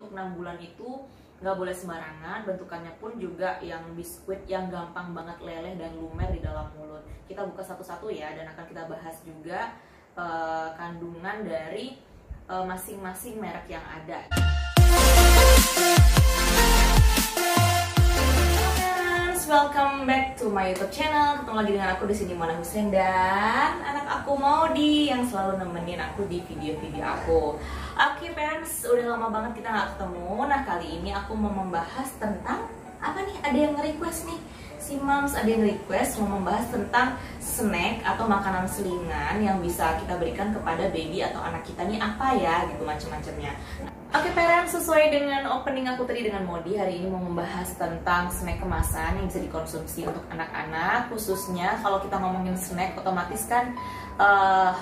Untuk 6 bulan itu nggak boleh sembarangan, bentukannya pun juga yang biskuit yang gampang banget leleh dan lumer di dalam mulut. Kita buka satu-satu ya, dan akan kita bahas juga kandungan dari masing-masing merek yang ada. Welcome back to my YouTube channel. Ketemu lagi dengan aku di sini, Mona Hussein, dan anak aku Maudi yang selalu nemenin aku di video-video aku. Oke parents, udah lama banget kita nggak ketemu. Nah kali ini aku mau membahas tentang apa nih? Ada yang nge-request nih, si moms ada yang request mau membahas tentang snack atau makanan selingan yang bisa kita berikan kepada baby atau anak kita nih apa ya gitu, macam-macamnya. Oke parents, sesuai dengan opening aku tadi dengan Modi, hari ini mau membahas tentang snack kemasan yang bisa dikonsumsi untuk anak-anak. Khususnya kalau kita ngomongin snack, otomatis kan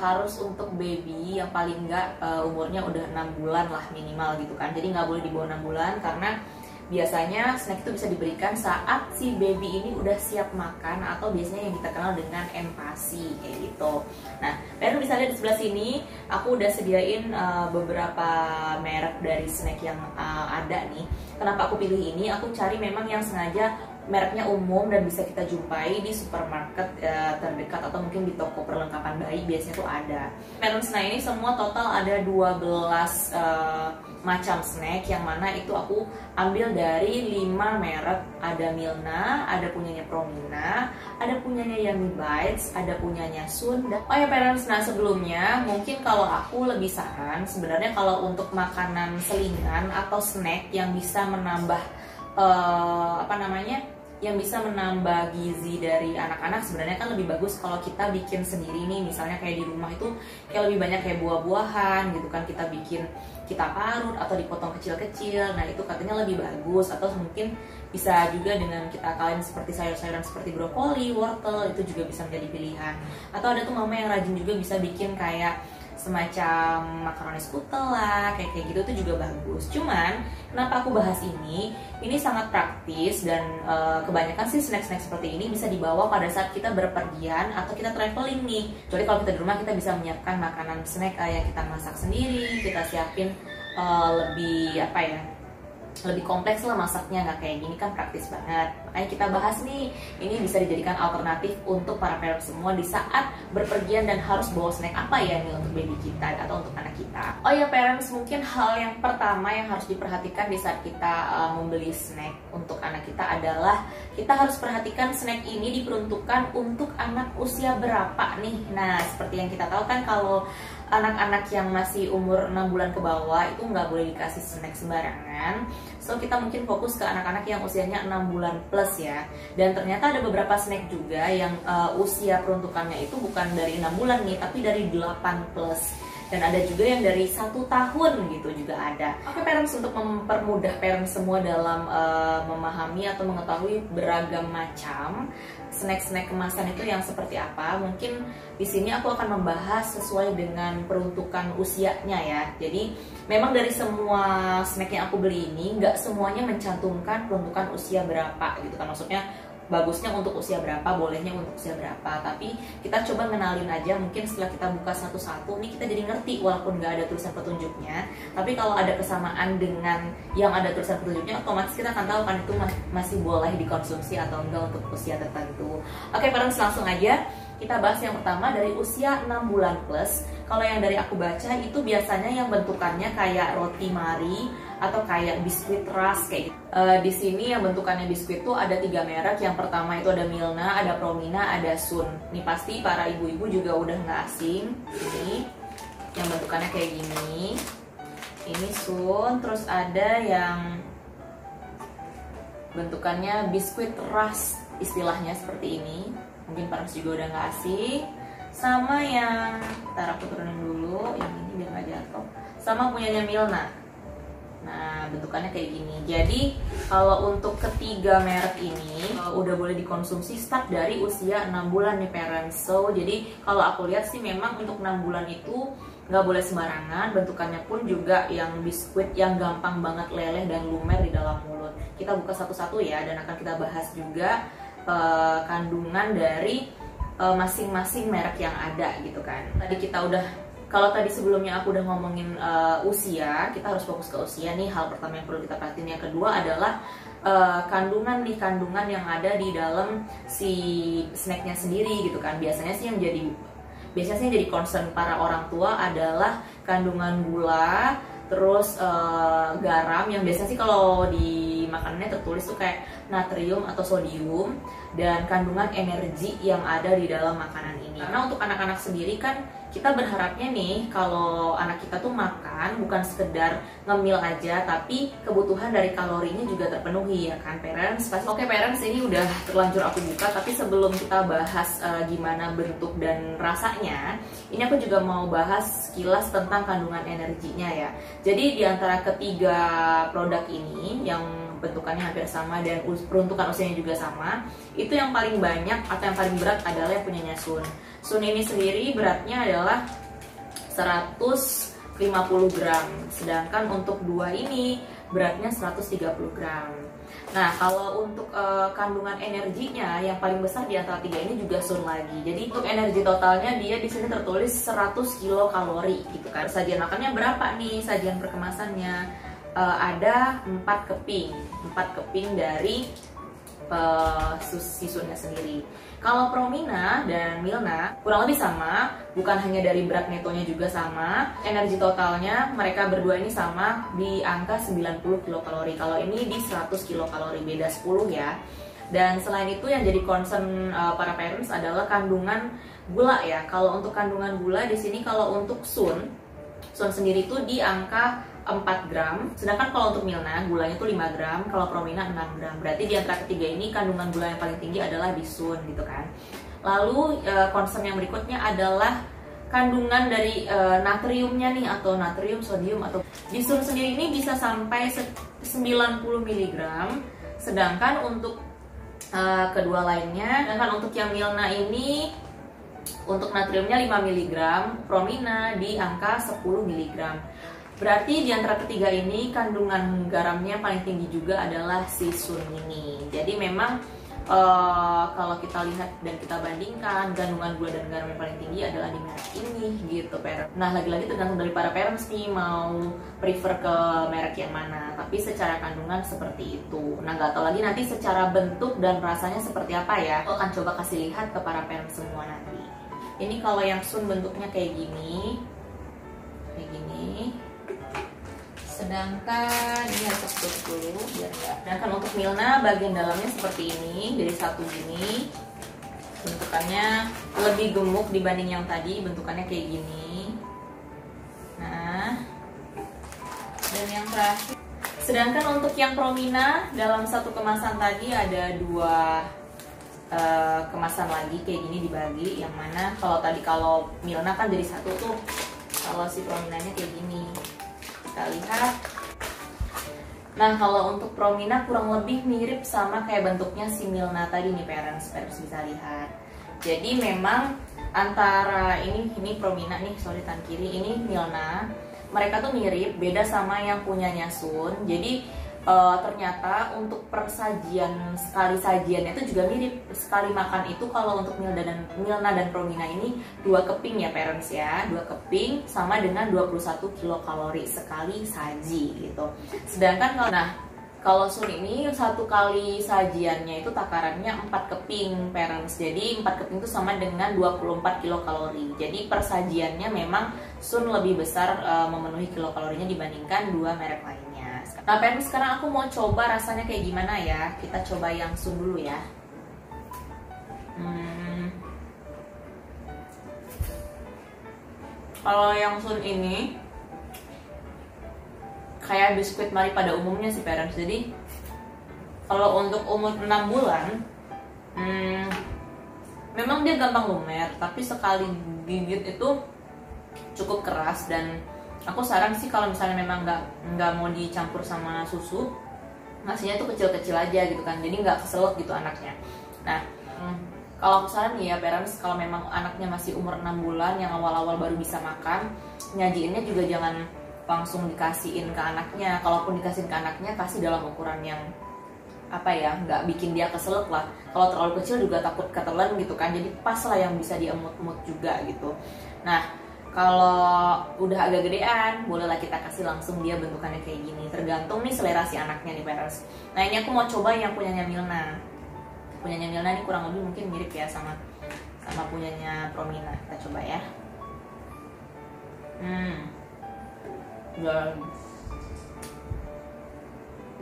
harus untuk baby yang paling enggak umurnya udah 6 bulan lah minimal gitu kan. Jadi nggak boleh di bawah 6 bulan karena biasanya snack itu bisa diberikan saat si baby ini udah siap makan, atau biasanya yang kita kenal dengan empasi kayak gitu. Nah, parents bisa lihat di sebelah sini, aku udah sediain beberapa merek dari snack yang ada nih. Kenapa aku pilih ini? Aku cari memang yang sengaja mereknya umum dan bisa kita jumpai di supermarket terdekat atau mungkin di toko perlengkapan bayi biasanya tuh ada. Parents, nah ini semua total ada 12 macam snack, yang mana itu aku ambil dari 5 merek. Ada Milna, ada punyanya Promina, ada punyanya Yummy Bites, ada punyanya Sun. Oh ya parents, nah sebelumnya mungkin kalau aku lebih saran sebenarnya kalau untuk makanan selingan atau snack yang bisa menambah yang bisa menambah gizi dari anak-anak, sebenarnya kan lebih bagus kalau kita bikin sendiri nih. Misalnya kayak di rumah itu kayak lebih banyak kayak buah-buahan gitu kan, kita bikin, kita parut atau dipotong kecil-kecil. Nah itu katanya lebih bagus. Atau mungkin bisa juga dengan kita kalian seperti sayur-sayuran seperti brokoli, wortel, itu juga bisa menjadi pilihan. Atau ada tuh mama yang rajin juga bisa bikin kayak semacam makaroni skutel lah, kayak gitu tuh juga bagus. Cuman kenapa aku bahas ini sangat praktis, dan kebanyakan sih snack-snack seperti ini bisa dibawa pada saat kita berpergian atau kita traveling nih. Jadi kalau kita di rumah kita bisa menyiapkan makanan snack yang kita masak sendiri, kita siapin lebih kompleks lah masaknya, nggak kayak gini kan, praktis banget. Makanya kita bahas nih, ini bisa dijadikan alternatif untuk para parents semua di saat berpergian dan harus bawa snack apa ya nih untuk baby kita atau untuk anak kita. Oh ya parents, mungkin hal yang pertama yang harus diperhatikan di saat kita membeli snack untuk anak kita adalah kita harus perhatikan snack ini diperuntukkan untuk anak usia berapa nih. Nah seperti yang kita tahu kan, kalau anak-anak yang masih umur 6 bulan ke bawah itu nggak boleh dikasih snack sembarangan. So kita mungkin fokus ke anak-anak yang usianya 6 bulan plus ya. Dan ternyata ada beberapa snack juga yang usia peruntukannya itu bukan dari 6 bulan nih, tapi dari 8 plus. Dan ada juga yang dari 1 tahun gitu juga ada. Oke parents, untuk mempermudah parents semua dalam memahami atau mengetahui beragam macam snack-snack kemasan itu yang seperti apa, mungkin di sini aku akan membahas sesuai dengan peruntukan usianya ya. Jadi memang dari semua snack yang aku beli ini nggak semuanya mencantumkan peruntukan usia berapa gitu kan, maksudnya bagusnya untuk usia berapa, bolehnya untuk usia berapa. Tapi kita coba ngenalin aja, mungkin setelah kita buka satu-satu nih kita jadi ngerti walaupun nggak ada tulisan petunjuknya. Tapi kalau ada kesamaan dengan yang ada tulisan petunjuknya, otomatis kita akan tahu kan itu masih boleh dikonsumsi atau enggak untuk usia tertentu. Oke parents, langsung aja kita bahas yang pertama dari usia 6 bulan plus. Kalau yang dari aku baca itu biasanya yang bentukannya kayak roti mari atau kayak biskuit ras kayak gitu. Di sini yang bentukannya biskuit tuh ada 3 merek. Yang pertama itu ada Milna, ada Promina, ada Sun. Ini pasti para ibu-ibu juga udah nggak asing. Ini yang bentukannya kayak gini. Ini Sun. Terus ada yang bentukannya biskuit ras, istilahnya seperti ini. Mungkin parents juga udah nggak asing. Sama yang, ntar aku turunin dulu yang ini biar nggak jatuh. Sama punyanya Milna. Nah bentukannya kayak gini. Jadi kalau untuk ketiga merek ini udah boleh dikonsumsi start dari usia 6 bulan nih parents. So jadi kalau aku lihat sih memang untuk 6 bulan itu nggak boleh sembarangan. Bentukannya pun juga yang biskuit yang gampang banget leleh dan lumer di dalam mulut. Kita buka satu-satu ya, dan akan kita bahas juga kandungan dari masing-masing merek yang ada gitu kan. Tadi kita udah Kalau tadi sebelumnya aku udah ngomongin usia, kita harus fokus ke usia nih. Hal pertama yang perlu kita perhatiin. Yang kedua adalah kandungan yang ada di dalam si snacknya sendiri gitu kan. Biasanya sih yang jadi concern para orang tua adalah kandungan gula, terus garam yang biasanya sih kalau di makanannya tertulis tuh kayak natrium atau sodium, dan kandungan energi yang ada di dalam makanan ini. Karena untuk anak-anak sendiri kan kita berharapnya nih kalau anak kita tuh makan bukan sekedar ngemil aja, tapi kebutuhan dari kalorinya juga terpenuhi ya kan parents. Oke parents, ini udah terlanjur aku buka, tapi sebelum kita bahas gimana bentuk dan rasanya, ini aku juga mau bahas sekilas tentang kandungan energinya ya. Jadi di antara ketiga produk ini yang bentukannya hampir sama dan peruntukan usianya juga sama, itu yang paling banyak atau yang paling berat adalah yang punyanya Sun. Sun ini sendiri beratnya adalah 150 gram, sedangkan untuk dua ini beratnya 130 gram. Nah, kalau untuk kandungan energinya yang paling besar di antara tiga ini juga Sun lagi. Jadi untuk energi totalnya dia di sini tertulis 100 kilokalori gitu kan. Sajian makannya berapa nih? Sajian perkemasannya ada 4 keping dari si Sunnya sendiri. Kalau Promina dan Milna kurang lebih sama, bukan hanya dari berat netonya juga sama, energi totalnya mereka berdua ini sama di angka 90 kilokalori. Kalau ini di 100 kilokalori, beda 10 ya. Dan selain itu yang jadi concern para parents adalah kandungan gula ya. Kalau untuk kandungan gula di sini, kalau untuk Sun sendiri itu di angka 4 gram, sedangkan kalau untuk Milna gulanya tuh 5 gram, kalau Promina 6 gram. Berarti di antara ketiga ini kandungan gula yang paling tinggi adalah di Sun gitu kan. Lalu concern yang berikutnya adalah kandungan dari natriumnya nih, atau natrium, sodium, atau di Sun sendiri ini bisa sampai 90 mg, sedangkan untuk kedua lainnya, sedangkan untuk yang Milna ini untuk natriumnya 5 mg, Promina di angka 10 mg. Berarti di antara ketiga ini kandungan garamnya paling tinggi juga adalah si Sun ini. Jadi memang kalau kita lihat dan kita bandingkan, kandungan gula dan garam yang paling tinggi adalah di merek ini gitu parents. Nah, lagi-lagi tergantung dari para parents nih mau prefer ke merek yang mana. Tapi secara kandungan seperti itu. Nah, nggak tahu lagi nanti secara bentuk dan rasanya seperti apa ya. Aku akan coba kasih lihat ke para parents semua nanti. Ini kalau yang Sun bentuknya kayak gini. Sedangkan ini harus aku tutup dulu biar enggak. Sedangkan untuk Milna bagian dalamnya seperti ini, jadi satu gini. Bentukannya lebih gemuk dibanding yang tadi, bentukannya kayak gini. Nah, dan yang terakhir. Sedangkan untuk yang Promina dalam satu kemasan tadi ada 2 kemasan lagi kayak gini dibagi. Yang mana kalau Milna kan jadi satu tuh, kalau si Prominanya kayak gini. Kita lihat. Nah, kalau untuk Promina kurang lebih mirip sama kayak bentuknya si Milna tadi nih parents bisa lihat. Jadi memang antara ini Promina nih, sorry tan kiri, ini Milna. Mereka tuh mirip, beda sama yang punyanya Sun. Jadi ternyata untuk persajian, sekali sajiannya itu juga mirip. Sekali makan itu kalau untuk Milna dan Promina ini 2 keping ya parents ya, 2 keping sama dengan 21 kilokalori sekali saji gitu. Sedangkan kalau Sun ini 1 kali sajiannya itu takarannya 4 keping parents. Jadi 4 keping itu sama dengan 24 kilokalori. Jadi persajiannya memang Sun lebih besar memenuhi kilokalorinya dibandingkan 2 merek lainnya. Nah parents, sekarang aku mau coba rasanya kayak gimana ya. Kita coba yang Sun dulu ya. Kalau yang Sun ini kayak biskuit Marie pada umumnya sih parents. Jadi kalau untuk umur 6 bulan memang dia gampang lumer, tapi sekali gigit itu cukup keras. Dan aku saran sih kalau misalnya memang nggak mau dicampur sama susu, ngasihnya tuh kecil-kecil aja gitu kan, jadi nggak keselak gitu anaknya. Nah, kalau aku saran ya parents, kalau memang anaknya masih umur 6 bulan yang awal-awal baru bisa makan, nyajiinnya juga jangan langsung dikasihin ke anaknya. Kalaupun dikasihin ke anaknya, kasih dalam ukuran yang nggak bikin dia keselak lah. Kalau terlalu kecil juga takut ketelan gitu kan, jadi pas lah yang bisa diemut-emut juga gitu. Nah, Kalau udah agak gedean, bolehlah kita kasih langsung dia bentukannya kayak gini. Tergantung nih selera si anaknya nih parents. Nah ini aku mau coba yang punyanya Milna. Punyanya Milna ini kurang lebih mungkin mirip ya sama punyanya Promina. Kita coba ya. Dan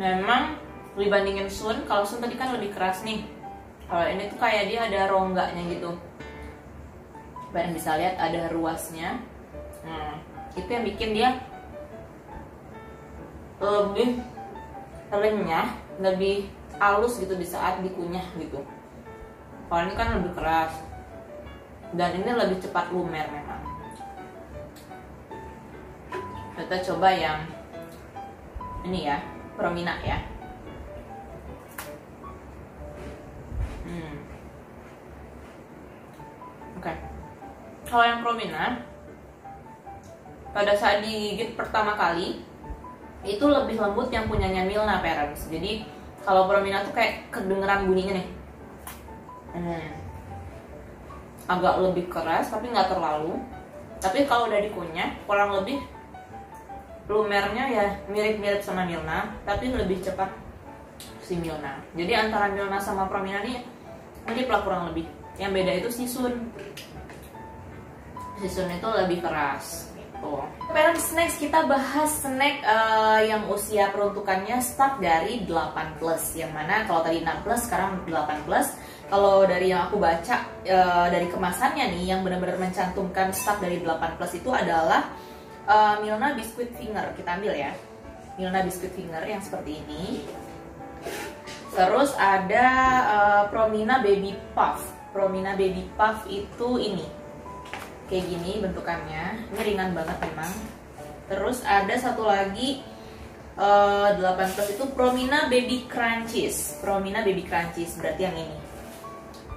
memang dibandingin Sun, kalau Sun tadi kan lebih keras nih. Kalau ini tuh kayak dia ada rongganya gitu. Kalian bisa lihat ada ruasnya. Itu yang bikin dia lebih renyah, lebih halus gitu di saat dikunyah gitu. Kalau ini kan lebih keras dan ini lebih cepat lumer memang. Kita coba yang ini ya, Promina ya. Oke. Kalau yang Promina, pada saat digigit pertama kali itu lebih lembut yang punyanya Milna parents. Jadi kalau Promina tuh kayak kedengeran bunyinya nih, agak lebih keras tapi nggak terlalu. Tapi kalau udah dikunyah kurang lebih lumernya ya mirip-mirip sama Milna, tapi lebih cepat si Milna. Jadi antara Milna sama Promina nih mirip lah kurang lebih. Yang beda itu si Sun. Si Sun itu lebih keras gitu. Parents, next kita bahas snack yang usia peruntukannya start dari 8+. Yang mana kalau tadi 6+, sekarang 8+. Kalau dari yang aku baca dari kemasannya nih, yang benar-benar mencantumkan start dari 8+ itu adalah Milna Biscuit Finger. Kita ambil ya, Milna Biscuit Finger yang seperti ini. Terus ada Promina Baby Puff. Promina Baby Puff itu ini kayak gini bentukannya, ini ringan banget memang. Terus ada satu lagi 8+ itu Promina Baby Crunchies. Promina Baby Crunchies berarti yang ini.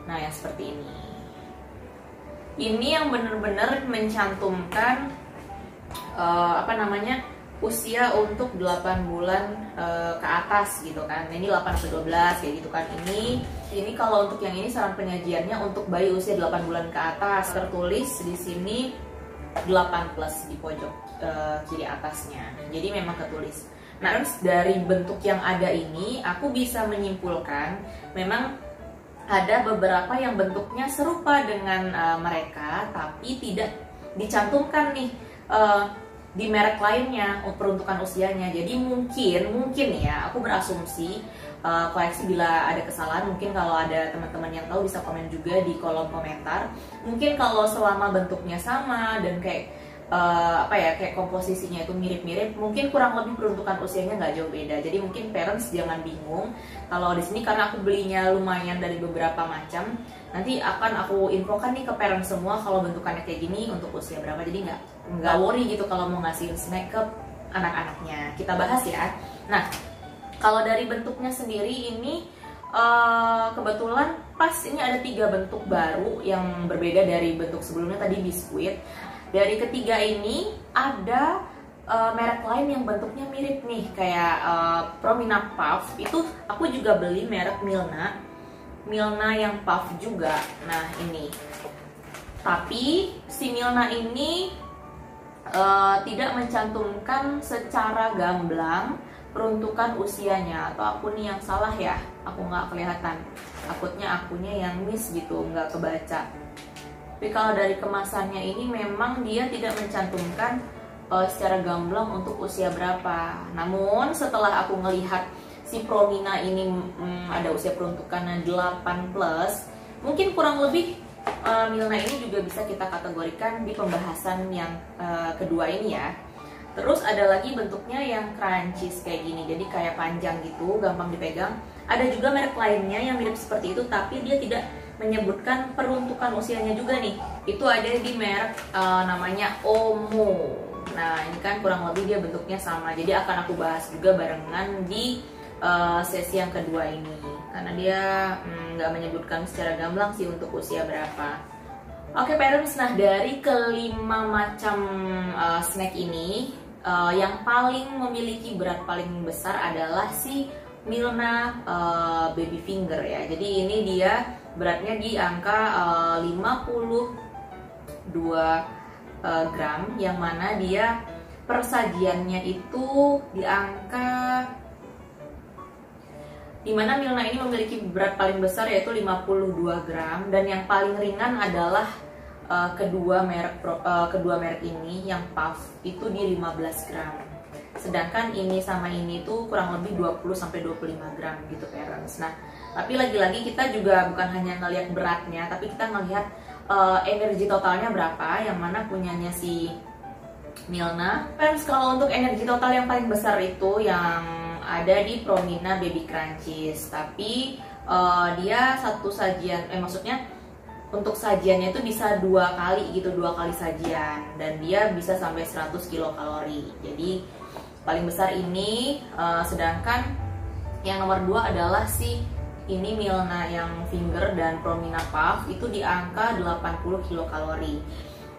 Nah yang seperti ini. Ini yang benar-benar mencantumkan usia untuk 8 bulan ke atas gitu kan. Ini 8-12 kayak gitu kan. Ini kalau untuk yang ini saran penyajiannya untuk bayi usia 8 bulan ke atas. Tertulis di sini 8+ di pojok kiri atasnya. Jadi memang ketulis. Nah, terus dari bentuk yang ada ini aku bisa menyimpulkan memang ada beberapa yang bentuknya serupa dengan mereka tapi tidak dicantumkan nih di merek lainnya peruntukan usianya. Jadi mungkin ya aku berasumsi, koreksi bila ada kesalahan. Mungkin kalau ada teman-teman yang tahu bisa komen juga di kolom komentar. Mungkin kalau selama bentuknya sama dan kayak kayak komposisinya itu mirip-mirip, mungkin kurang lebih peruntukan usianya nggak jauh beda. Jadi mungkin parents jangan bingung kalau di sini, karena aku belinya lumayan dari beberapa macam. Nanti akan aku infokan nih ke parents semua kalau bentukannya kayak gini untuk usia berapa. Jadi nggak worry gitu kalau mau ngasih snack ke anak-anaknya. Kita bahas ya. Nah, kalau dari bentuknya sendiri ini kebetulan pas ini ada 3 bentuk baru yang berbeda dari bentuk sebelumnya tadi biskuit. Dari ketiga ini ada merek lain yang bentuknya mirip nih kayak Promina Puff. Itu aku juga beli merek Milna yang Puff juga. Nah ini, tapi si Milna ini tidak mencantumkan secara gamblang peruntukan usianya. Atau aku nih yang salah ya, aku nggak kelihatan, takutnya akunya yang miss gitu, nggak kebaca. Tapi kalau dari kemasannya ini memang dia tidak mencantumkan secara gamblang untuk usia berapa. Namun setelah aku ngelihat si Promina ini ada usia peruntukannya 8+, mungkin kurang lebih Milna ini juga bisa kita kategorikan di pembahasan yang kedua ini ya. Terus ada lagi bentuknya yang crunchies kayak gini, jadi kayak panjang gitu, gampang dipegang. Ada juga merek lainnya yang mirip seperti itu, tapi dia tidak menyebutkan peruntukan usianya juga nih. Itu ada di merek namanya Omo. Nah ini kan kurang lebih dia bentuknya sama, jadi akan aku bahas juga barengan di sesi yang kedua ini, karena dia nggak menyebutkan secara gamblang sih untuk usia berapa. Oke parents, nah dari kelima macam snack ini yang paling memiliki berat paling besar adalah si Milna Baby Finger ya. Jadi ini dia beratnya di angka 52 gram, yang mana dia persajiannya itu di angka, dimana Milna ini memiliki berat paling besar yaitu 52 gram, dan yang paling ringan adalah kedua merek ini yang Puff itu di 15 gram. Sedangkan ini sama ini tuh kurang lebih 20-25 gram gitu parents. Nah, tapi lagi-lagi kita juga bukan hanya ngelihat beratnya, tapi kita ngelihat energi totalnya berapa, yang mana punyanya si Milna. Parents, kalau untuk energi total yang paling besar itu yang ada di Promina Baby Crunchies, tapi dia satu sajian, maksudnya untuk sajiannya itu bisa 2 kali gitu, 2 kali sajian, dan dia bisa sampai 100 kilokalori. Jadi paling besar ini, sedangkan yang nomor 2 adalah si ini Milna yang finger dan Promina Puff itu di angka 80 kilokalori.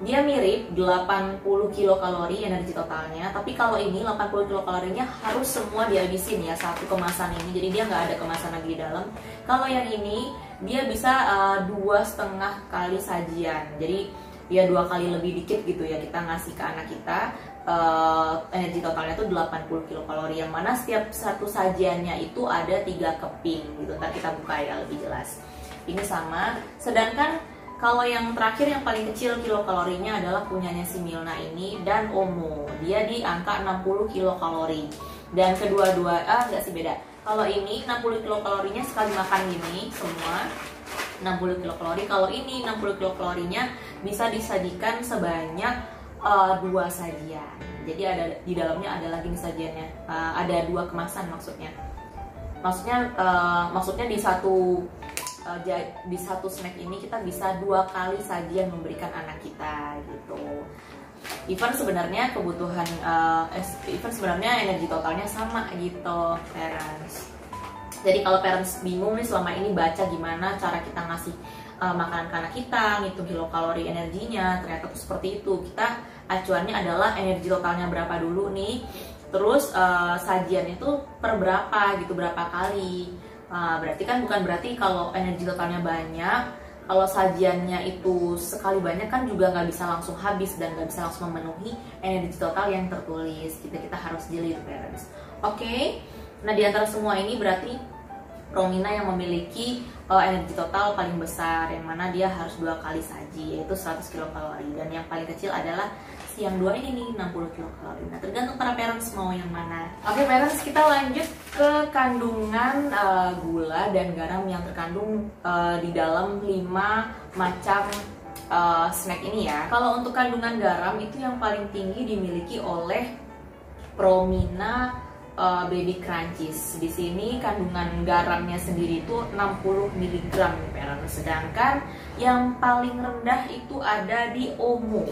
Dia mirip 80 kilokalori energi totalnya, tapi kalau ini 80 kilokalorinya harus semua dihabisin ya, satu kemasan ini, jadi dia nggak ada kemasan lagi di dalam. Kalau yang ini dia bisa 2,5 kali sajian, jadi dia 2 kali lebih dikit gitu ya kita ngasih ke anak kita. Energi totalnya itu 80 kilokalori, yang mana setiap satu sajiannya itu ada 3 keping gitu. Ntar kita buka ya lebih jelas. Ini sama. Sedangkan kalau yang terakhir yang paling kecil kilokalorinya adalah punyanya si Milna ini dan Omo. Dia di angka 60 kilokalori. Dan kedua-dua enggak sih, beda. Kalau ini 60 kilokalorinya sekali makan gini semua 60 kilokalori. Kalau ini 60 kilokalorinya bisa disajikan sebanyak 2 sajian. Jadi ada di dalamnya ada lagi sajiannya, ada 2 kemasan maksudnya di satu snack ini kita bisa 2 kali sajian memberikan anak kita gitu. Even sebenarnya kebutuhan sebenarnya energi totalnya sama gitu parents. Jadi kalau parents bingung nih selama ini baca gimana cara kita ngasih makanan ke anak kita, ngitung kilokalori energinya, ternyata tuh seperti itu. Kita acuannya adalah energi totalnya berapa dulu nih, terus sajian itu per berapa gitu, berapa kali. Berarti kan bukan berarti kalau energi totalnya banyak, kalau sajiannya itu sekali banyak kan juga nggak bisa langsung habis dan nggak bisa langsung memenuhi energi total yang tertulis. Kita harus jeli itu parents. Oke. Nah, di antara semua ini berarti Promina yang memiliki energi total paling besar, yang mana dia harus 2 kali saji, yaitu 100 kilokalori. Dan yang paling kecil adalah si yang 2 ini nih, 60 kilokalori. Nah, tergantung para parents mau yang mana. Oke parents, kita lanjut ke kandungan gula dan garam yang terkandung di dalam 5 macam snack ini ya. Kalau untuk kandungan garam itu yang paling tinggi dimiliki oleh Promina Baby Crunchies. Di sini kandungan garamnya sendiri itu 60 mg parents. Sedangkan yang paling rendah itu ada di Omo.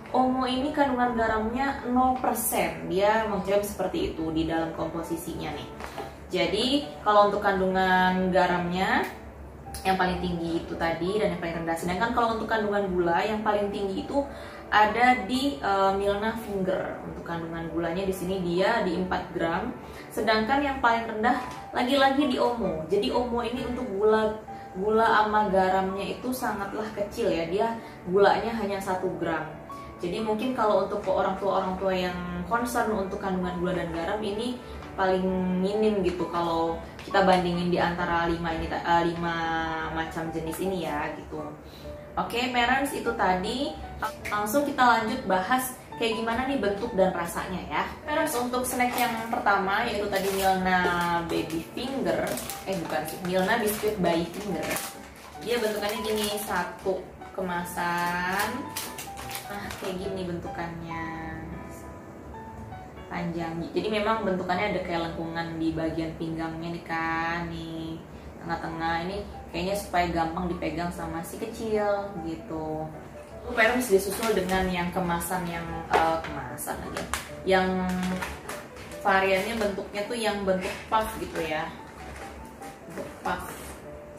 Omo ini kandungan garamnya 0%. Dia mengklaim seperti itu di dalam komposisinya nih. Jadi kalau untuk kandungan garamnya yang paling tinggi itu tadi dan yang paling rendah. Sedangkan kalau untuk kandungan gula yang paling tinggi itu ada di Milna Finger. Untuk kandungan gulanya di sini dia di 4 gram. Sedangkan yang paling rendah lagi-lagi di Omo. Jadi Omo ini untuk gula sama garamnya itu sangatlah kecil ya. Dia gulanya hanya 1 gram. Jadi mungkin kalau untuk orang tua yang concern untuk kandungan gula dan garam ini paling minim gitu kalau kita bandingin di antara 5 macam jenis ini ya gitu. Oke parents, itu tadi. Langsung kita lanjut bahas kayak gimana nih bentuk dan rasanya ya. Parents, untuk snack yang pertama yaitu tadi Milna Baby Finger, bukan sih, Milna Biscuit Baby Finger. Dia bentukannya gini, satu kemasan. Nah, kayak gini bentukannya. Panjang. Jadi memang bentukannya ada kayak lengkungan di bagian pinggangnya nih kan, nih tengah-tengah ini kayaknya supaya gampang dipegang sama si kecil gitu. Parents disusul dengan yang kemasan yang yang variannya bentuknya tuh yang bentuk puff gitu ya, bentuk puff,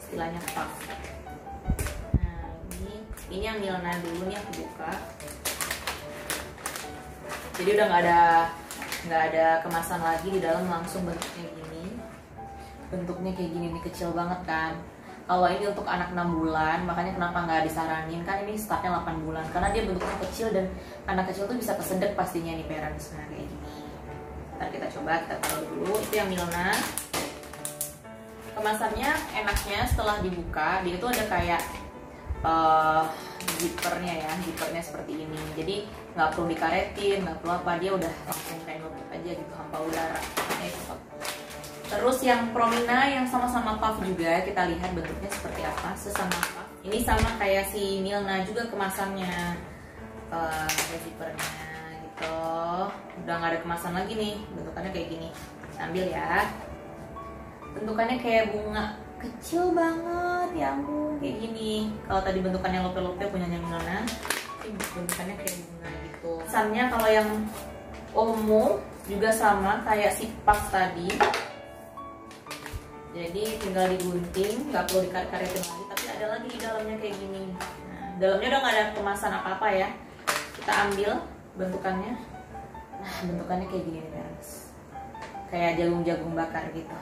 istilahnya puff. Nah ini yang Milna dulu nih aku buka. Jadi udah nggak ada kemasan lagi di dalam, langsung bentuknya gini. Bentuknya kayak gini nih, kecil banget kan. Kalau ini untuk anak 6 bulan, makanya kenapa nggak disaranin, kan ini startnya 8 bulan karena dia bentuknya kecil dan anak kecil tuh bisa kesedek pastinya nih parents. Nah kayak gini. Ntar kita coba, kita taruh dulu. Itu yang Milna. Kemasannya enaknya setelah dibuka, dia tuh ada kayak zippernya ya, zippernya seperti ini. Jadi nggak perlu dikaretin, nggak perlu apa, dia udah langsung kayak nutup aja gitu, hampa udara. Terus yang Promina yang sama-sama puff juga, kita lihat bentuknya seperti apa, sesama puff. Ini sama kayak si Milna juga kemasannya, kayak zippernya gitu. Udah nggak ada kemasan lagi nih, bentukannya kayak gini. Ambil ya. Bentukannya kayak bunga kecil banget, ya ampun, kayak gini. Kalau tadi bentukannya lope-lope punyanya Milna, ini bentukannya kayak bunga gitu. Kesannya kalau yang Omo juga sama kayak si puff tadi. Jadi tinggal digunting, nggak perlu dikaret-karetin lagi, tapi ada lagi di dalamnya kayak gini. Nah, dalamnya udah nggak ada kemasan apa-apa ya. Kita ambil bentukannya. Nah, bentukannya kayak gini nih guys. Kayak jagung-jagung bakar gitu.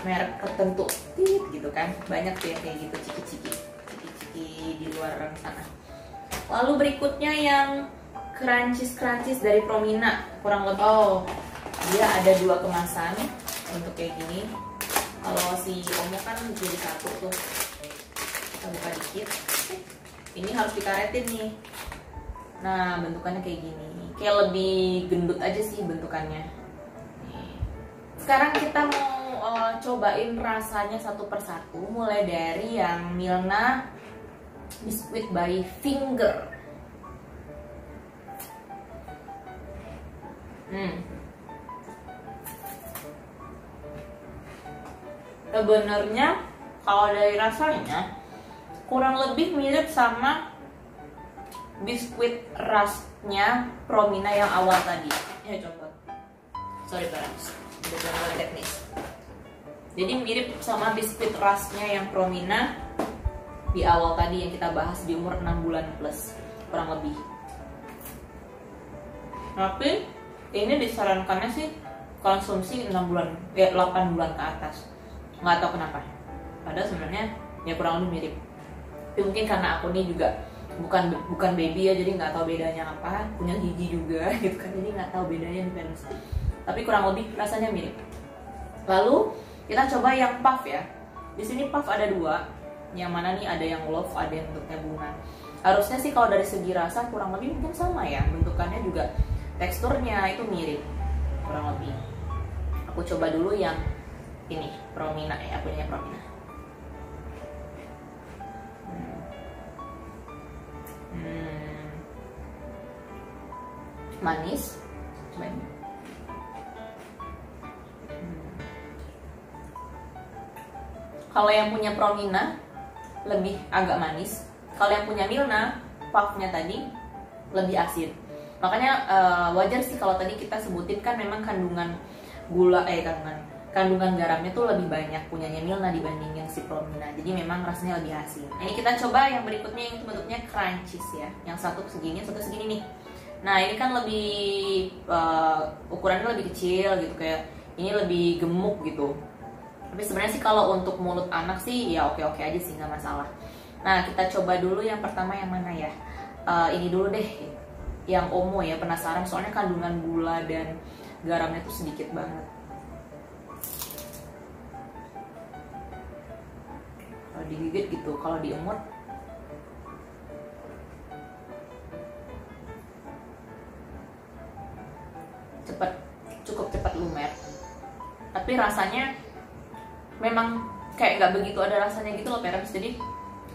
Merek tertentu, tit gitu kan. Banyak tuh yang kayak gitu, ciki-ciki di luar sana. Lalu berikutnya yang crunchies dari Promina, kurang lebih. Oh, dia ada 2 kemasan. Untuk kayak gini. Kalau si Omo kan jadi 1 tuh, kita buka dikit. Ini harus dikaretin nih. Nah bentukannya kayak gini, kayak lebih gendut aja sih bentukannya. Nih. Sekarang kita mau cobain rasanya satu persatu, mulai dari yang Milna Biskuit by Finger. Sebenarnya kalau dari rasanya kurang lebih mirip sama biskuit rasnya Promina yang awal tadi. Ya coba. Sorry parents, udah teknis. Jadi mirip sama biskuit rasnya yang Promina di awal tadi yang kita bahas di umur 6 bulan plus, kurang lebih. Tapi ini disarankannya sih konsumsi 6 bulan, 8 bulan ke atas. Nggak tahu kenapa, padahal sebenarnya ya kurang lebih mirip. Tapi mungkin karena aku nih juga bukan baby ya, jadi nggak tahu bedanya apa, punya gigi juga gitu kan, jadi nggak tahu bedanya nih parents. Tapi kurang lebih rasanya mirip. Lalu kita coba yang puff ya. Di sini puff ada 2, yang mana nih ada yang love, ada yang bentuknya bunga. Harusnya sih kalau dari segi rasa kurang lebih mungkin sama ya, bentukannya juga, teksturnya itu mirip kurang lebih. Aku coba dulu yang ini Promina ya, punya Promina. Manis, coba ini. Kalau yang punya Promina lebih agak manis. Kalau yang punya Milna, puffnya tadi lebih asin. Makanya wajar sih kalau tadi kita sebutin kan memang kandungan kandungan garamnya tuh lebih banyak punyanya Milna dibanding yang si Promina. Jadi memang rasanya lebih asin. Nah, ini kita coba yang berikutnya yang bentuknya crunchies ya. Yang satu segini, satu segini nih. Nah ini kan lebih ukurannya lebih kecil gitu, kayak ini lebih gemuk gitu. Tapi sebenarnya sih kalau untuk mulut anak sih ya oke-oke aja sih, nggak masalah. Nah kita coba dulu yang pertama yang mana ya? Ini dulu deh, yang Omo ya, penasaran soalnya kandungan gula dan garamnya tuh sedikit banget. Kalau digigit gitu, kalau diemut cukup cepat lumer. Tapi rasanya memang kayak nggak begitu ada rasanya gitu loh parents. Jadi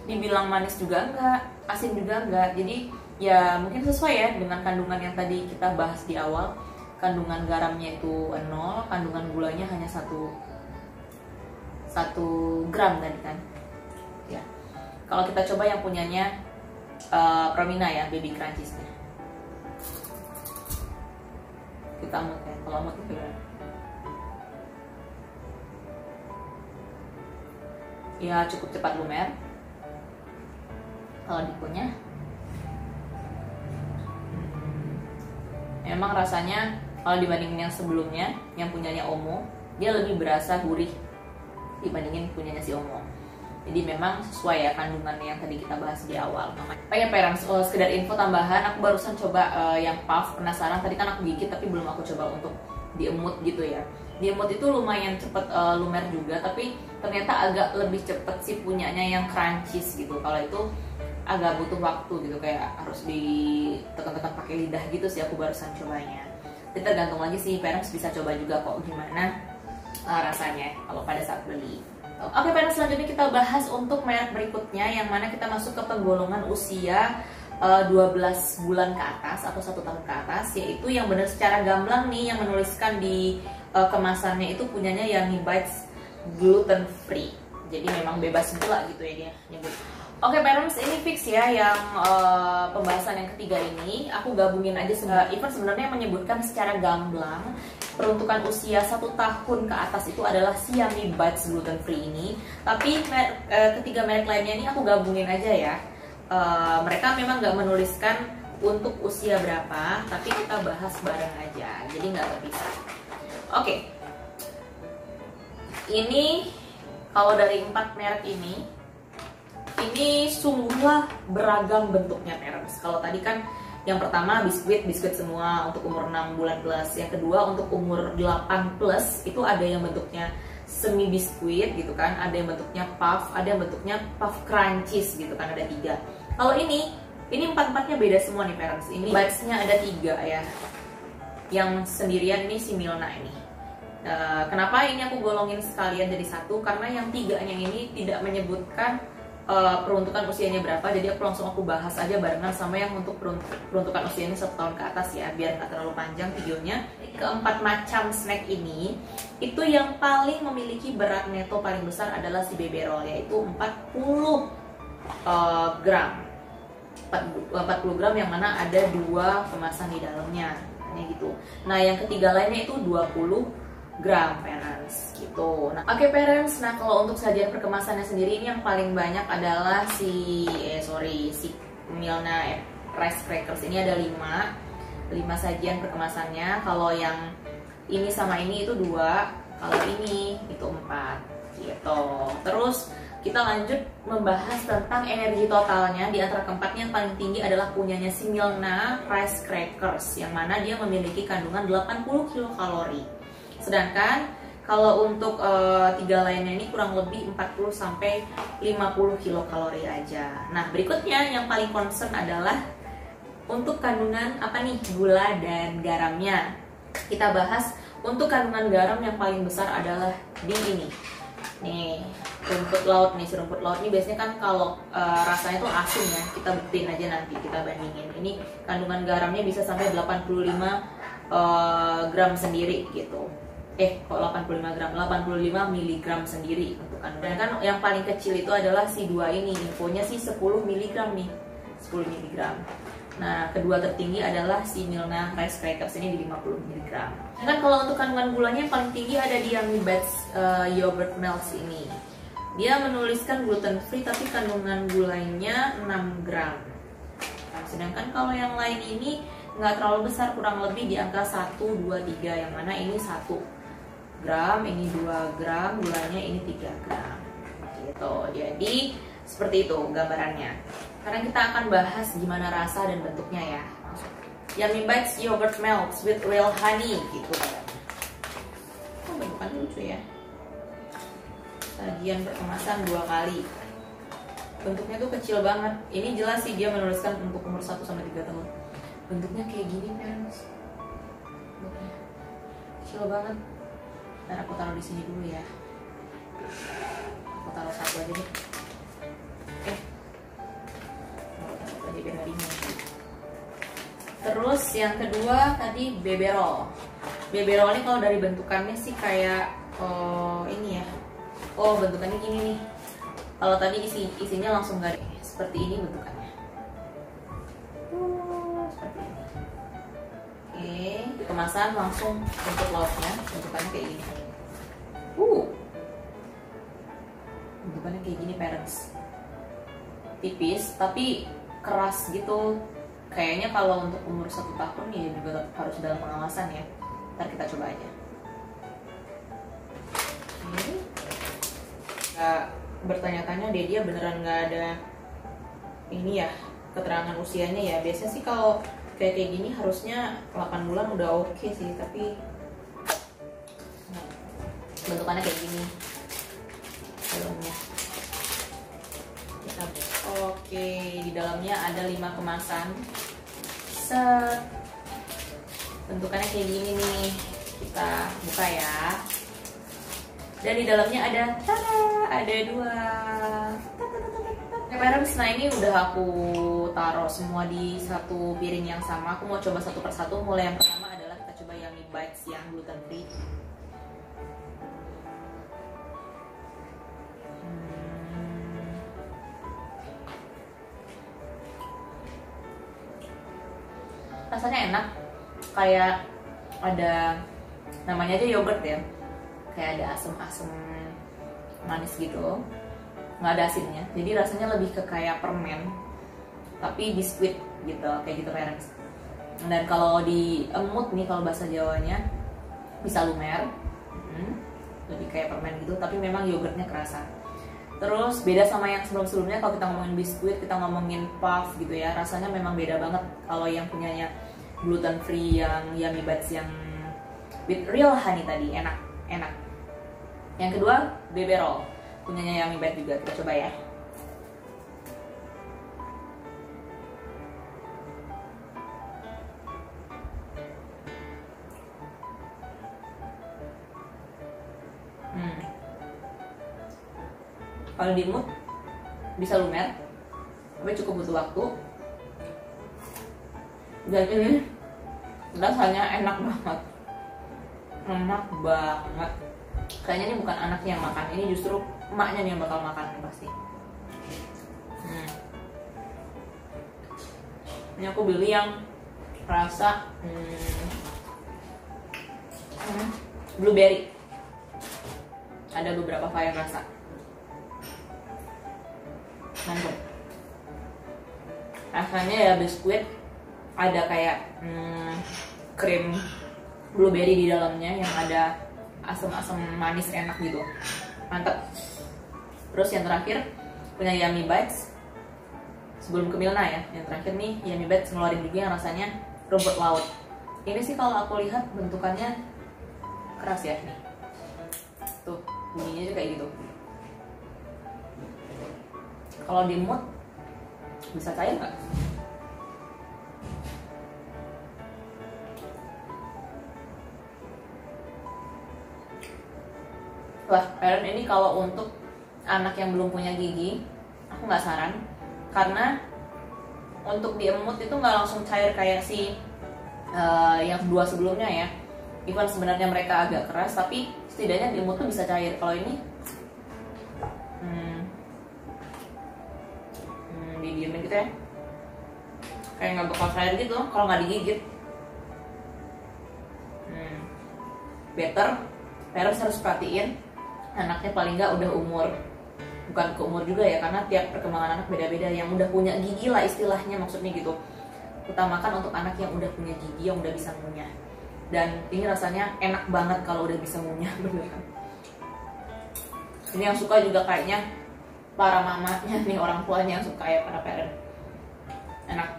dibilang manis juga enggak, asin juga enggak. Jadi ya mungkin sesuai ya dengan kandungan yang tadi kita bahas di awal. Kandungan garamnya itu 0, kandungan gulanya hanya 1 gram tadi kan ya. Kalau kita coba yang punyanya Promina ya, baby crunchiesnya, kita mut ya, kalau mut itu ya cukup cepat lumer. Kalau dikunyah memang rasanya kalau dibandingin yang sebelumnya yang punyanya Omo, dia lebih berasa gurih dibandingin punyanya si Omo. Jadi memang sesuai ya kandungan yang tadi kita bahas di awal. Oh ya parents, sekedar info tambahan, aku barusan coba yang puff, penasaran. Tadi kan aku gigit tapi belum aku coba untuk diemut gitu ya. Diemut itu lumayan cepet lumer juga, tapi ternyata agak lebih cepet sih punyanya yang crunchies gitu. Kalau itu agak butuh waktu gitu, kayak harus ditekan-tekan pakai lidah gitu sih aku barusan cobanya. Jadi tergantung lagi sih, parents bisa coba juga kok gimana rasanya kalau pada saat beli. Oke parents, selanjutnya kita bahas untuk merek berikutnya, yang mana kita masuk ke penggolongan usia 12 bulan ke atas atau 1 tahun ke atas, yaitu yang benar secara gamblang nih yang menuliskan di kemasannya itu punyanya Yummy Bites gluten free. Jadi memang bebas gula gitu ya dia nyebut. Oke parents, ini fix ya yang pembahasan yang ketiga ini. Aku gabungin aja, even sebenarnya menyebutkan secara gamblang peruntukan usia 1 tahun ke atas itu adalah si Yummy Bites gluten free ini. Tapi ketiga merek lainnya ini aku gabungin aja ya. Mereka memang nggak menuliskan untuk usia berapa, tapi kita bahas bareng aja, jadi nggak terpisah. Oke, ini kalau dari 4 merek ini sungguhlah beragam bentuknya parents. Kalau tadi kan yang pertama biskuit semua untuk umur 6 bulan plus. Yang kedua untuk umur 8 plus itu ada yang bentuknya semi biskuit gitu kan, ada yang bentuknya puff, ada yang bentuknya puff crunchies gitu kan, ada 3. Kalau ini 4-4-nya beda semua nih parents. Ini bites-nya ada 3 ya. Yang sendirian ini si Milna ini. Kenapa ini aku golongin sekalian jadi satu? Karena yang 3-nya ini tidak menyebutkan peruntukan usianya berapa, jadi aku bahas aja barengan sama yang untuk peruntukan usianya 1 tahun ke atas ya, biar nggak terlalu panjang videonya. Keempat macam snack ini, itu yang paling memiliki berat neto paling besar adalah si Beberol, yaitu 40 gram. 40 gram yang mana ada 2 kemasan di dalamnya, gitu. Nah yang ketiga lainnya itu 20 gram parents gitu. Nah, oke parents, nah kalau untuk sajian perkemasannya sendiri ini yang paling banyak adalah si Milna rice crackers. Ini ada 5 sajian perkemasannya. Kalau yang ini sama ini itu 2, kalau ini itu 4 gitu. Terus kita lanjut membahas tentang energi totalnya. Di antara keempatnya yang paling tinggi adalah punyanya si Milna rice crackers, yang mana dia memiliki kandungan 80 kilokalori. Sedangkan kalau untuk 3 lainnya ini kurang lebih 40 sampai 50 kilokalori aja. Nah, berikutnya yang paling concern adalah untuk kandungan apa nih? Gula dan garamnya. Kita bahas untuk kandungan garam yang paling besar adalah di ini. Nih, rumput laut nih, si rumput laut ini biasanya kan kalau rasanya tuh asin ya. Kita buktiin aja nanti, kita bandingin. Ini kandungan garamnya bisa sampai 85 gram sendiri gitu. Kok 85 gram, 85 miligram sendiri untuk kandungan. Kan yang paling kecil itu adalah si 2 ini, infonya sih 10 miligram nih, 10 miligram. Nah, kedua tertinggi adalah si Milna rice crackers ini di 50 miligram. Kan kalau untuk kandungan gulanya yang paling tinggi ada di Yummy Bites yogurt melts ini. Dia menuliskan gluten free tapi kandungan gulanya 6 gram. Nah, sedangkan kalau yang lain ini nggak terlalu besar, kurang lebih di angka 1, 2, 3, yang mana ini 1 gram, ini 2 gram, gulanya ini 3 gram gitu. Jadi seperti itu gambarannya. Sekarang kita akan bahas gimana rasa dan bentuknya ya. Yummy Bites yogurt melts with real honey gitu. Bentukannya lucu ya. Sajian perkemasan 2 kali. Bentuknya tuh kecil banget. Ini jelas sih dia menuliskan untuk umur 1 sampai 3 tahun. Bentuknya kayak gini parents. Bentuknya kecil banget. Ntar aku taruh di sini dulu ya. Aku taruh 1 aja deh. Satu aja biar gak bingung. Terus yang kedua tadi Beberol. Beberol ini kalau dari bentukannya sih kayak ini ya. Bentukannya gini nih. Kalau tadi isinya langsung gak ada. Seperti ini bentukannya. Seperti ini. Kemasan langsung untuk lauknya, bentukannya kayak gini. Bentukannya kayak gini parents. Tipis tapi keras gitu. Kayaknya kalau untuk umur 1 tahun ya juga harus dalam pengawasan ya. Ntar kita coba aja. bertanya-tanya dia beneran nggak ada ini ya keterangan usianya ya. Biasanya sih kalau kayak gini harusnya 8 bulan udah oke sih, tapi bentukannya kayak gini dalamnya. Oke, di dalamnya ada 5 kemasan. Set. Bentukannya kayak gini nih. Kita buka ya. Dan di dalamnya ada ada 2 parents. Nah, ini udah aku taruh semua di satu piring yang sama. Aku mau coba satu persatu. Mulai yang pertama adalah kita coba Yummy Bites yang gluten free. Rasanya enak, kayak ada namanya aja yogurt ya, kayak ada asam-asam manis gitu, nggak ada asinnya, jadi rasanya lebih ke kayak permen tapi biskuit gitu, kayak gitu parents. Dan kalau di emut nih, kalau bahasa Jawanya bisa lumer, lebih kayak permen gitu, tapi memang yogurtnya kerasa. Terus beda sama yang sebelum-sebelumnya. Kalau kita ngomongin biskuit, kita ngomongin puff gitu ya, rasanya memang beda banget. Kalau yang punyanya gluten free yang Yummy Bites yang with real honey tadi, enak. Yang kedua Bebe Roll, punyanya Yummy Bites juga, kita coba ya. Kalau di mood bisa lumer, tapi cukup butuh waktu. Dan ini rasanya enak banget, Kayaknya ini bukan anaknya yang makan, ini justru emaknya nih yang bakal makan pasti. Ini aku beli yang rasa blueberry. Ada beberapa varian rasa. Mantap. Rasanya ya biskuit, ada kayak krim blueberry di dalamnya yang ada asam-asam manis enak gitu. Mantap. Terus yang terakhir punya Yummy Bites. Sebelum ke Milna ya, yang terakhir nih Yummy Bites ngeluarin juga yang rasanya rumput laut. Ini sih kalau aku lihat bentukannya keras ya nih. Tuh, bunyinya juga kayak gitu. Kalau di mood bisa cair nggak? Wah, parent ini kalau untuk anak yang belum punya gigi, aku nggak saran, karena untuk di emut itu nggak langsung cair kayak si yang 2 sebelumnya ya. Even sebenarnya mereka agak keras, tapi setidaknya di emut tuh bisa cair. Kalau ini didiemin gitu ya, kayak nggak bakal cair gitu kalau nggak digigit. Better parents harus perhatiin anaknya paling nggak udah umur, bukan ke umur juga ya, karena tiap perkembangan anak beda-beda. Yang udah punya gigi lah istilahnya, maksudnya gitu. Utamakan untuk anak yang udah punya gigi, yang udah bisa ngunyah. Dan ini rasanya enak banget kalau udah bisa ngunyah, beneran. Ini yang suka juga kayaknya para mamanya nih, orang tuanya yang suka ya, para parent. Enak.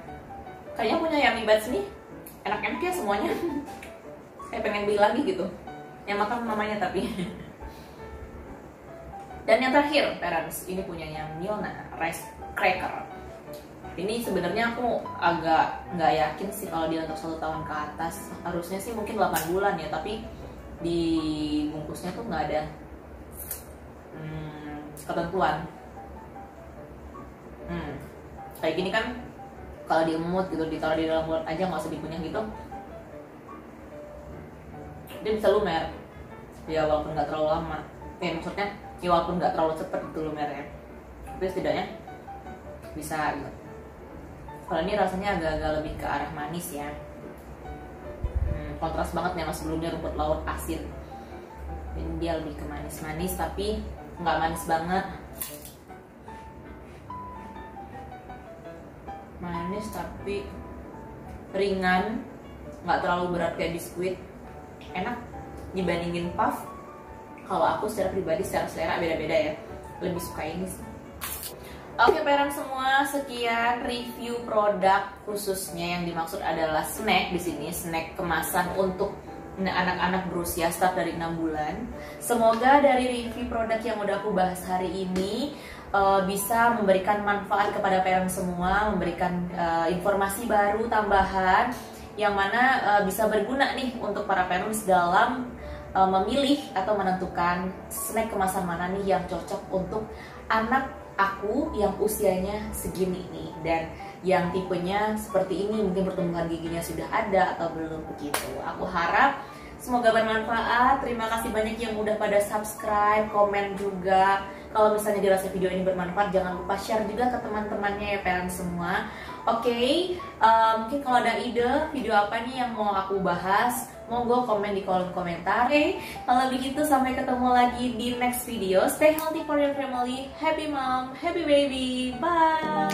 Kayaknya punya Yummy Bites nih enak-enak ya semuanya. Saya pengen beli lagi gitu. Yang makan mamanya tapi. Dan yang terakhir parents, ini punyanya Milna Rice Cracker. Ini sebenarnya aku agak nggak yakin sih kalau dia untuk 1 tahun ke atas. Harusnya sih mungkin 8 bulan ya, tapi di bungkusnya tuh nggak ada ketentuan. Kayak gini kan kalau diemut gitu, ditaruh di dalam mulut aja, nggak usah dikunyah gitu, dia bisa lumer ya, walaupun nggak terlalu lama. Maksudnya ya walaupun nggak terlalu cepet gitu lumernya, tapi setidaknya bisa gitu. Kalau ini rasanya agak-agak lebih ke arah manis ya. Kontras banget nih sama sebelumnya rumput laut asin. Ini dia lebih ke manis-manis tapi nggak manis banget. Manis tapi ringan, nggak terlalu berat kayak biskuit. Enak dibandingin puff. Kalau aku secara pribadi, secara selera beda-beda ya. lebih suka ini sih. Oke parents semua, sekian review produk, khususnya yang dimaksud adalah snack di sini, snack kemasan untuk anak-anak berusia start dari 6 bulan. Semoga dari review produk yang udah aku bahas hari ini bisa memberikan manfaat kepada parents semua, memberikan informasi baru tambahan yang mana bisa berguna nih untuk para parents dalam memilih atau menentukan snack kemasan mana nih yang cocok untuk anak aku yang usianya segini nih, dan yang tipenya seperti ini, mungkin pertumbuhan giginya sudah ada atau belum begitu. Aku harap semoga bermanfaat. Terima kasih banyak yang udah pada subscribe, komen juga. Kalau misalnya dirasa video ini bermanfaat, jangan lupa share juga ke teman-temannya ya parents semua. Oke, mungkin kalau ada ide video apa nih yang mau aku bahas, monggo komen di kolom komentar. Oke, kalau begitu sampai ketemu lagi di next video. Stay healthy for your family. Happy mom, happy baby. Bye.